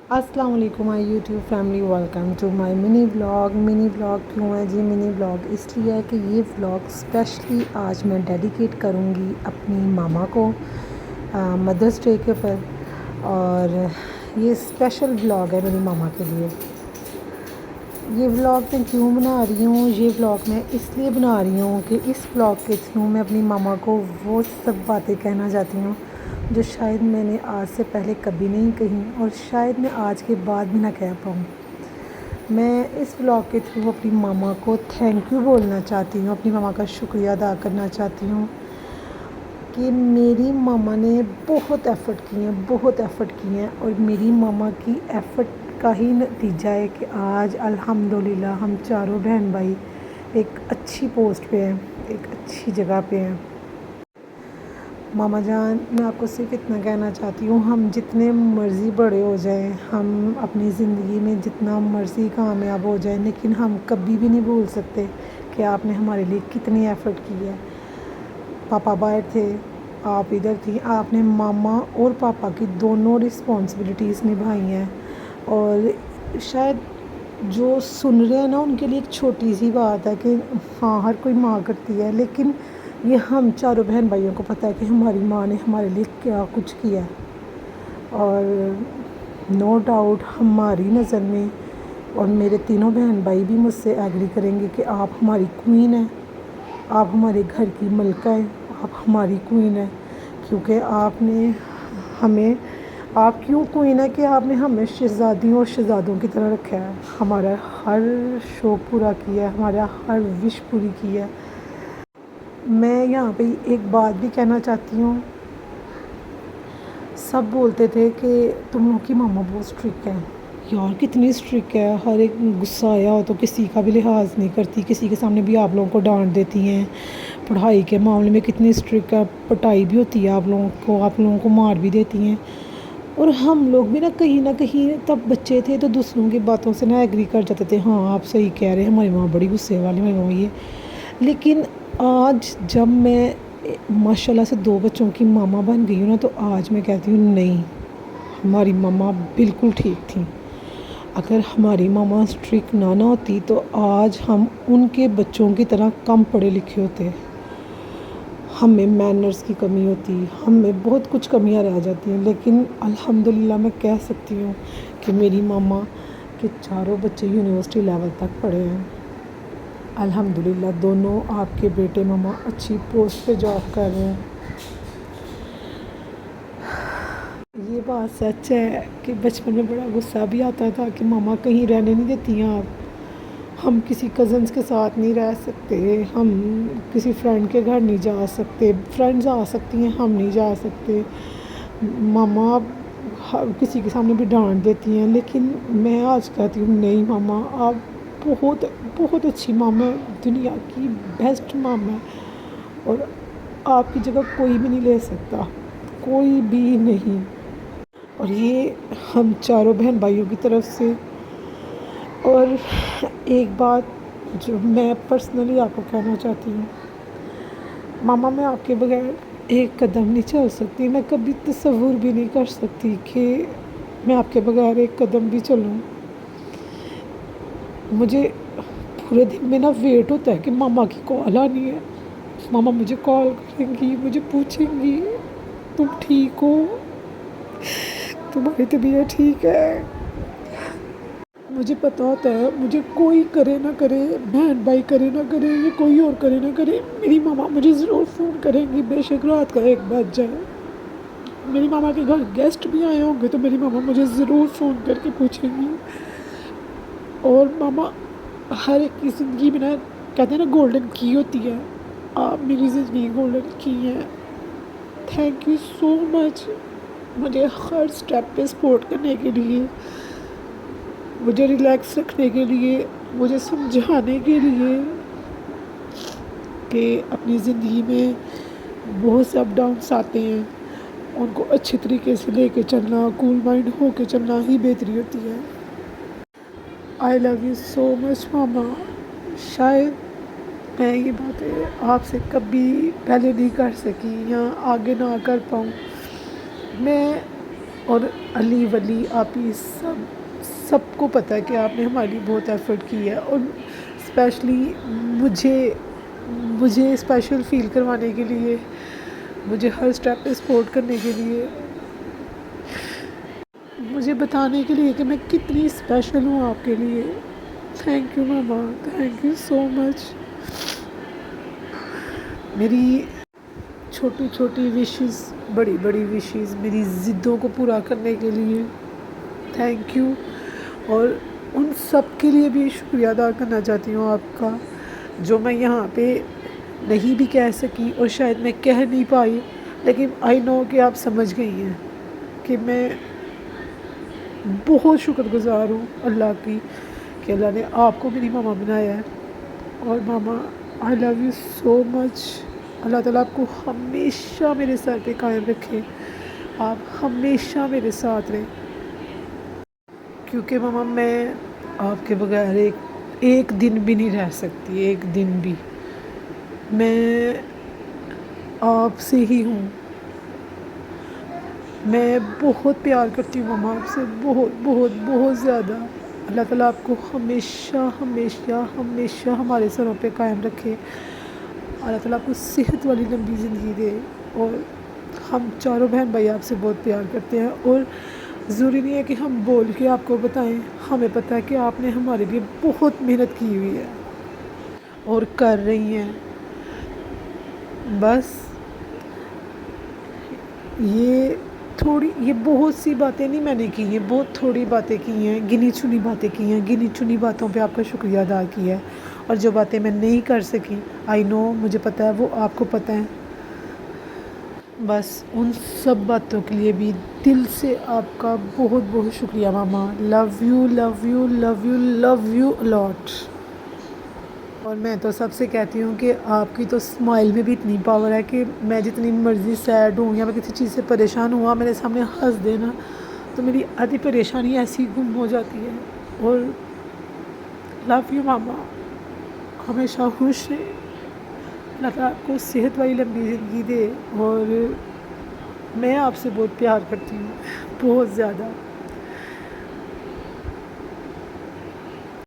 السلام علیکم my YouTube family, welcome to my mini vlog کیوں ہے جی منی بلاگ؟ اس لیے ہے کہ یہ بلاگ اسپیشلی آج میں ڈیڈیکیٹ کروں گی اپنی ماما کو مدرس ڈے کے اوپر، اور یہ اسپیشل بلاگ ہے میری ماما کے لیے۔ یہ بلاگ میں کیوں بنا رہی ہوں؟ یہ بلاگ میں اس لیے بنا رہی ہوں کہ اس بلاگ کے تھرو میں اپنی ماما کو وہ سب باتیں کہنا چاہتی ہوں جو شاید میں نے آج سے پہلے کبھی نہیں کہیں، اور شاید میں آج کے بعد بھی نہ کہہ پاؤں۔ میں اس بلاگ کے تھرو اپنی ماما کو تھینک یو بولنا چاہتی ہوں، اپنی ماما کا شکریہ ادا کرنا چاہتی ہوں کہ میری ماما نے بہت ایفرٹ کی ہیں، اور میری ماما کی ایفرٹ کا ہی نتیجہ ہے کہ آج الحمدللہ ہم چاروں بہن بھائی ایک اچھی پوسٹ پہ ہیں، ایک اچھی جگہ پہ ہیں۔ ماما جان، میں آپ کو صرف اتنا کہنا چاہتی ہوں، ہم جتنے مرضی بڑے ہو جائیں، ہم اپنی زندگی میں جتنا مرضی کامیاب ہو جائیں، لیکن ہم کبھی بھی نہیں بھول سکتے کہ آپ نے ہمارے لیے کتنی ایفرٹ کی ہے۔ پاپا باہر تھے، آپ ادھر تھیں، آپ نے ماما اور پاپا کی دونوں رسپانسبلٹیز نبھائی ہیں، اور شاید جو سن رہے ہیں نا ان کے لیے ایک چھوٹی سی بات ہے کہ ہاں ہر کوئی ماں کرتی ہے، لیکن یہ ہم چاروں بہن بھائیوں کو پتہ ہے کہ ہماری ماں نے ہمارے لیے کیا کچھ کیا ہے، اور نو ڈاؤٹ ہماری نظر میں، اور میرے تینوں بہن بھائی بھی مجھ سے ایگری کریں گے کہ آپ ہماری کوئین ہیں، آپ ہمارے گھر کی ملکہ ہیں، آپ ہماری کوئین ہیں، کیونکہ آپ نے ہمیں، آپ کیوں کوئین ہے کہ آپ نے ہمیں شہزادیوں اور شہزادوں کی طرح رکھا ہے، ہمارا ہر شوق پورا کیا ہے، ہمارا ہر وش پوری کی ہے۔ میں یہاں پہ ایک بات بھی کہنا چاہتی ہوں، سب بولتے تھے کہ تم لوگ کی ماما بہت اسٹرکٹ ہے۔ یار کتنی اسٹرکٹ ہے، ہر ایک غصہ آیا ہو تو کسی کا بھی لحاظ نہیں کرتی، کسی کے سامنے بھی آپ لوگوں کو ڈانٹ دیتی ہیں۔ پڑھائی کے معاملے میں کتنی اسٹرکٹ ہے، پٹائی بھی ہوتی ہے آپ لوگوں کو مار بھی دیتی ہیں۔ اور ہم لوگ بھی نہ کہیں تب بچے تھے تو دوسروں کی باتوں سے نہ ایگری کر جاتے تھے، ہاں آپ صحیح کہہ رہے ہیں، ہماری ماں بڑی غصے والی، ہماری ماں یہ۔ لیکن آج جب میں ماشاء اللہ سے 2 بچوں کی ماما بن گئی ہوں نا، تو آج میں کہتی ہوں نہیں، ہماری ماما بالکل ٹھیک تھیں۔ اگر ہماری ماما اسٹرکٹ نہ ہوتی تو آج ہم ان کے بچوں کی طرح کم پڑھے لکھے ہوتے، ہمیں مینرز کی کمی ہوتی، ہمیں بہت کچھ کمیاں رہ جاتی ہیں، لیکن الحمدللہ میں کہہ سکتی ہوں کہ میری ماما کے چاروں بچے یونیورسٹی لیول تک پڑھے ہیں۔ الحمدللہ دونوں آپ کے بیٹے ماما اچھی پوسٹ پہ جاب کر رہے ہیں۔ یہ بات سچ ہے کہ بچپن میں بڑا غصہ بھی آتا تھا کہ ماما کہیں رہنے نہیں دیتی ہیں آپ، ہم کسی کزنس کے ساتھ نہیں رہ سکتے، ہم کسی فرینڈ کے گھر نہیں جا سکتے، فرینڈز آ سکتی ہیں ہم نہیں جا سکتے، ماما کسی کے سامنے بھی ڈانٹ دیتی ہیں۔ لیکن میں آج کہتی ہوں نہیں ماما، آپ بہت اچھی ماما، دنیا کی بیسٹ ماما ہے، اور آپ کی جگہ کوئی بھی نہیں لے سکتا، کوئی بھی نہیں۔ اور یہ ہم چاروں بہن بھائیوں کی طرف سے۔ اور ایک بات جو میں پرسنلی آپ کو کہنا چاہتی ہوں، ماما میں آپ کے بغیر ایک قدم نہیں چل سکتی، میں کبھی تصور بھی نہیں کر سکتی کہ میں آپ کے بغیر ایک قدم بھی چلوں۔ مجھے پورے دن میں نا ویٹ ہوتا ہے کہ ماما کی کال آنی ہے، ماما مجھے کال کریں گی، مجھے پوچھیں گی تم ٹھیک ہو، تمہاری طبیعت ٹھیک ہے۔ مجھے پتہ ہوتا ہے، مجھے کوئی کرے نہ کرے، بہن بھائی کرے نہ کرے، یا کوئی اور کرے نہ کرے، میری ماما مجھے ضرور فون کریں گی، بے شک رات کا 1 بج جائے۔ میری ماما کے گھر گیسٹ بھی آئے ہوں گے تو میری ماما مجھے ضرور فون کر کے پوچھیں گی۔ اور ماما ہر ایک کی زندگی میں نا، کہتے ہیں نا گولڈن کی ہوتی ہے، آپ میری زندگی گولڈن کی ہیں۔ تھینک یو سو مچ، مجھے ہر سٹیپ پہ سپورٹ کرنے کے لیے، مجھے ریلیکس رکھنے کے لیے، مجھے سمجھانے کے لیے کہ اپنی زندگی میں بہت سے اپ ڈاؤنس آتے ہیں، ان کو اچھی طریقے سے لے کے چلنا، کول مائنڈ ہو کے چلنا ہی بہتری ہوتی ہے۔ آئی لو یو سو مچ ماما۔ شاید میں یہ باتیں آپ سے کبھی پہلے نہیں کر سکی یا آگے نہ کر پاؤں۔ میں اور علی ولی آپی سب کو پتہ ہے کہ آپ نے ہمارے لیے بہت ایفرٹ کی ہے، اور اسپیشلی مجھے اسپیشل فیل کروانے کے لیے، مجھے ہر اسٹیپ پہ سپورٹ کرنے کے لیے، مجھے بتانے کے لیے کہ میں کتنی اسپیشل ہوں آپ کے لیے. تھینک یو ماما، تھینک یو سو مچ. میری چھوٹی چھوٹی وشز، بڑی بڑی وشز، میری ضدوں کو پورا کرنے کے لیے تھینک یو. اور ان سب کے لیے بھی شکریہ ادا کرنا چاہتی ہوں آپ کا، جو میں یہاں پہ نہیں بھی کہہ سکی اور شاید میں کہہ نہیں پائی، لیکن آئی نو کہ آپ سمجھ گئی ہیں کہ میں بہت شکر گزار ہوں اللہ کی کہ اللہ نے آپ کو میری ماما بنایا ہے. اور ماما آئی لو یو سو مچ. اللہ تعالیٰ آپ کو ہمیشہ میرے سر پہ قائم رکھے، آپ ہمیشہ میرے ساتھ رہیں، کیونکہ ماما میں آپ کے بغیر ایک دن بھی نہیں رہ سکتی، ایک دن بھی. میں آپ سے ہی ہوں، میں بہت پیار کرتی ہوں ماما آپ سے، بہت بہت بہت زیادہ. اللہ تعالیٰ آپ کو ہمیشہ ہمیشہ ہمیشہ ہمارے سروں پہ قائم رکھے. اللہ تعالیٰ آپ کو صحت والی لمبی زندگی دے. اور ہم چاروں بہن بھائی آپ سے بہت پیار کرتے ہیں، اور ضروری نہیں ہے کہ ہم بول کے آپ کو بتائیں، ہمیں پتہ ہے کہ آپ نے ہمارے لیے بہت محنت کی ہوئی ہے اور کر رہی ہیں. بس یہ بہت سی باتیں نہیں میں نے کی ہیں، بہت تھوڑی باتیں کی ہیں، گنی چنی باتیں کی ہیں، گنی چنی باتوں پہ آپ کا شکریہ ادا کیا ہے. اور جو باتیں میں نہیں کر سکی، آئی نو، مجھے پتہ ہے، وہ آپ کو پتہ ہے. بس ان سب باتوں کے لیے بھی دل سے آپ کا بہت بہت شکریہ ماما. Love you love you love you love you a lot. اور میں تو سب سے کہتی ہوں کہ آپ کی تو اسمائل میں بھی اتنی پاور ہے کہ میں جتنی مرضی سیڈ ہوں یا میں کسی چیز سے پریشان ہوں، آپ میرے سامنے ہنس دینا تو میری آدھی پریشانی ایسی گم ہو جاتی ہے. اور لو یو ماما، ہمیشہ خوش رہیں، اللہ تعالیٰ آپ کو صحت والی لمبی زندگی دے. اور میں آپ سے بہت پیار کرتی ہوں، بہت زیادہ.